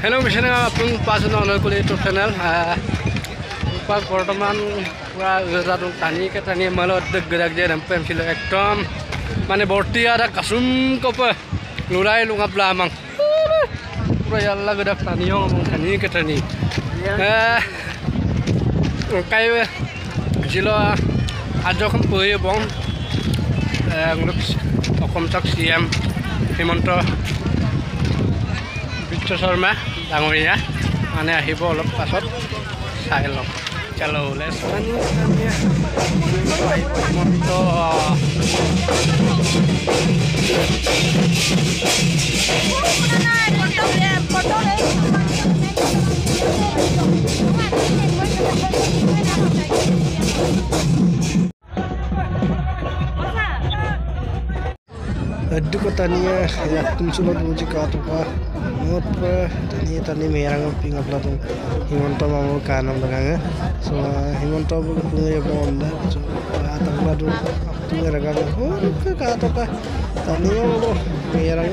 Hello, Mission Apung Pasan on a YouTube channel. Portaman Tani Katani Malo, the Gregor and Pencil Ectom Manabortia, Kasum Copper, Lurai Lunga Blamang, Royal Lagadak Tanio, Tani Katani. Okay, Zilla Adjocum Pui Bon looks of Comtax CM Himonto Victor Sharma. Dangoria, and I have all of Passot, Silo. Hello, let's run Tania, Kunsulat Mujikatuka, not Tani Merang Ping of Latin, Himonto Kanam Ranga, so Himonto play a bond, so Atabladu to Ragana, Katoka, Tanio, Merang.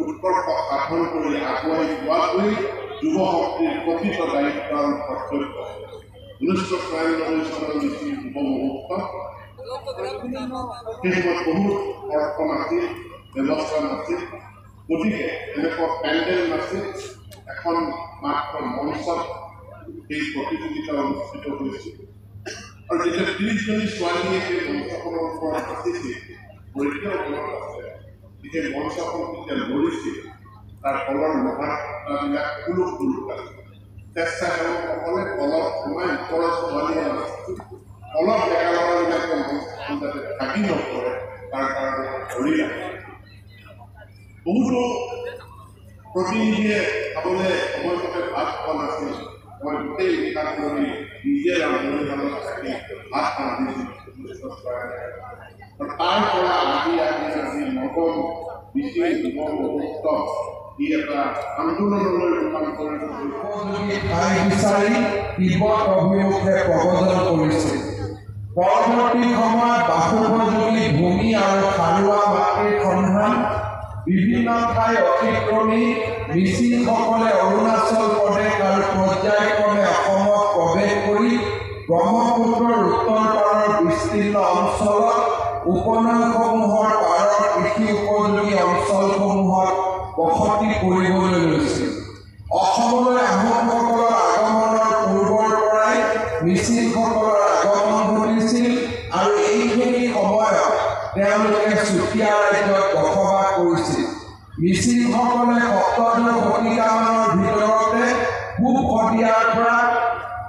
উৎকৰ্ষ সাধন কৰি আগুৱাই যোৱাকৈ যুৱ শক্তিৰ কথিত দায়িত্ব আৰু কৰ্তব্য 1994 চনৰ মিছিল যুৱ মহোৎসৱ সেই সময়ত বহুত অৰ্থ নাছিল, ব্যৱস্থা নাছিল, গতিকে এনেকুৱা পেণ্ডেল নাছিল, এখন মাত্ৰ মঞ্চত এই প্ৰতিযোগিতা অনুষ্ঠিত হৈছিল আৰু যেতিয়া 30জনী ছোৱালীয়ে সেই মঞ্চখনৰ ওপৰত নাচিছিল পৰীক্ষাৰ মনত আছে সেই মঞ্চখন যেতিয়া লৰিছিল তাৰ ফলৰ মহাত্মাবিলাক কুলুক কুলুক আছিল স্বেচ্ছাসেৱকসকলে তলত সোমাই ওপৰত ছোৱালীয়ে নাচিছিল অলপ ডেকা ল'ৰাবিলাকে মঞ্চখন যাতে ভাগি নপৰে তাৰ কাৰণে ধৰি ৰাখে বহুতো প্ৰতিনিধিয়ে খাবলৈ সময়মতে ভাত খোৱা নাছিল মই গোটেই নিশাত কৰি নিজে ৰান্ধনি শালত থাকি ভাত ৰান্ধিছিল তাৰ পৰা আহি নৱম বিশেষ যুৱ মহোৎসৱ ই এটা আন্দোলনলৈ ৰূপান্তৰিত উপযোগী ঠাই বিচাৰি তিব্বত অভিমুখে প্ৰব্ৰজন কৰিছিল পৰৱৰ্তী সময়ত বাসোপযোগী ভূমি আৰু সাৰুৱা মাটিৰ সন্ধান বিভিন্ন ঠাই অতিক্ৰমি মিচিংসকলে অৰুণাচল প্ৰদেশ আৰু পৰ্যায়ক্ৰমে অসমত প্ৰৱেশ কৰি ব্ৰহ্মপুত্ৰৰ উত্তৰ পাৰৰ বিস্তীৰ্ণ অঞ্চলত উপনৈসমূহৰ পাৰৰ কৃষি উপযোগী অঞ্চলসমূহত বসতি কৰিবলৈ লৈছিল অসমলৈ আহোমসকলৰ আগমনৰ পূৰ্বৰ পৰাই মিচিংসকলৰ আগমন ঘটিছিল আৰু এইখিনি সময়ত তেওঁলোকে চুতীয়া ৰাজ্যত বসবাস কৰিছিল মিচিংসকলে সপ্তদশ শতিকামানৰ ভিতৰতে পূব শদিয়াৰ পৰা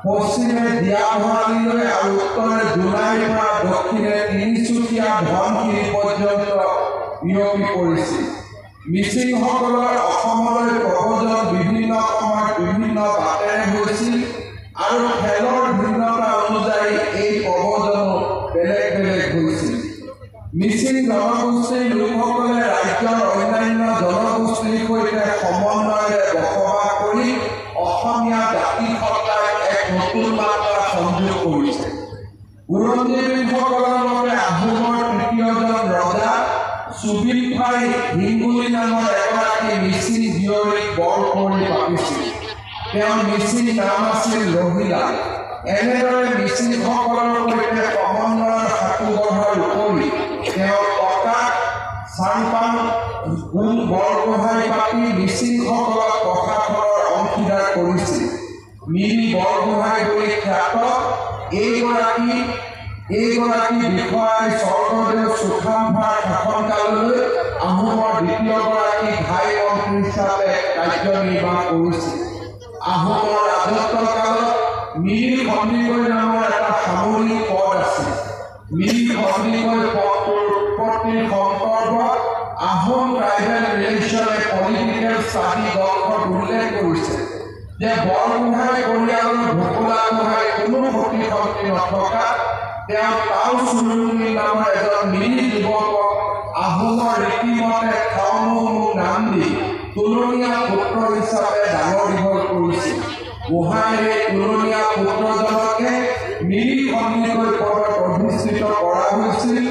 পশ্চিমে দিয়াভৰালীলৈ আৰু উত্তৰে জোনাইৰ পৰা দক্ষিণে তিনিচুকীয়া ধনশিৰি পৰ্যন্ত বিয়পি পৰিছিল মিচিংসকলৰ অসমলৈ প্ৰব্ৰজন বিভিন্ন সময়ত বিভিন্ন বাটেৰে হৈছিল আৰু খেলৰ ভিন্নতা অনুযায়ী এই প্ৰব্ৰজনো বেলেগ বেলেগ হৈছিল মিচিং জনগোষ্ঠীৰ লোকসকলে ৰাজ্যৰ অন্যান্য জনগোষ্ঠীৰ সৈতে সমন্বয়েৰে বসবাস কৰি অসমীয়া জাতিসত্তাক এক নতুন মাত্ৰা সংযোগ কৰিছে বুৰঞ্জীবিদসকলৰ মতে আহোমৰ তৃতীয়জন ৰজা সুবিনফাই হিংগুলি নামৰ এগৰাকী মিচিং জীয়ৰীক বৰ কৰি পাতিছিল তেওঁৰ মিচিং নাম আছিল ৰহিলা এনেদৰে মিচিংসকলৰ সৈতে সমন্বয়ৰ সাঁকো গঢ়াৰ উপৰি তেওঁ ককা চাংপাং গুণ বৰগোহাঁই পাতি মিচিংসকলক প্ৰশাসনৰ অংশীদাৰ কৰিছিল মিৰি বৰগোহাঁই বুলি খ্যাত এইগৰাকী বিষয়াই স্বৰ্গদেউ চুকাফাৰ শাসনকাললৈ আহোমৰ দ্বিতীয়গৰাকী ঘাই মন্ত্ৰী হিচাপে কাৰ্যনিৰ্বাহ কৰিছিল আহোমৰ ৰাজত্বকালত মিৰি সন্দিকৈ নামৰ এটা সামৰিক পদ আছিল মিৰি সন্দিকৈ পদটোৰ উৎপত্তিৰ সন্দৰ্ভত Ahom tribal relation political study গ্ৰন্থত উল্লেখ কৰিছে যে বৰগোহাঁই পৰিয়ালৰ ভোকোলা গোহাঁই কোনো প্ৰতিশক্তি নথকা তেওঁ তাও চুৰুংগী নামৰ এজন মিৰি যুৱকক আহোমৰ ৰীতিমতে খাওমু নাম দি তুলনীয়া পুত্ৰ হিচাপে ডাঙৰ দীঘল কৰিছিল গোহাঁইৰ তুলনীয়া পুত্ৰজনকে মিৰি সন্দিকৈ পদত অধিষ্ঠিত কৰা হৈছিল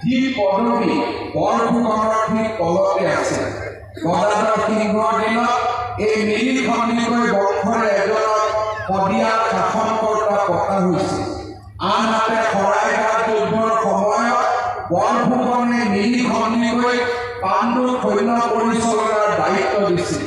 যি পদবী বৰফুকনৰ ঠিক তলতে আছে গদাধৰ সিংহৰ দিনত এই মিৰি সন্দিকৈ বংশৰে এজনক শদিয়াত শাসনকৰ্তা পতা হৈছিল আনহাতে শৰাইঘাট যুদ্ধৰ সময়ত বৰফুকনে মিৰি সন্দিকৈ পাণ্ডু সৈন্য পৰিচালনাৰ দায়িত্ব দিছিল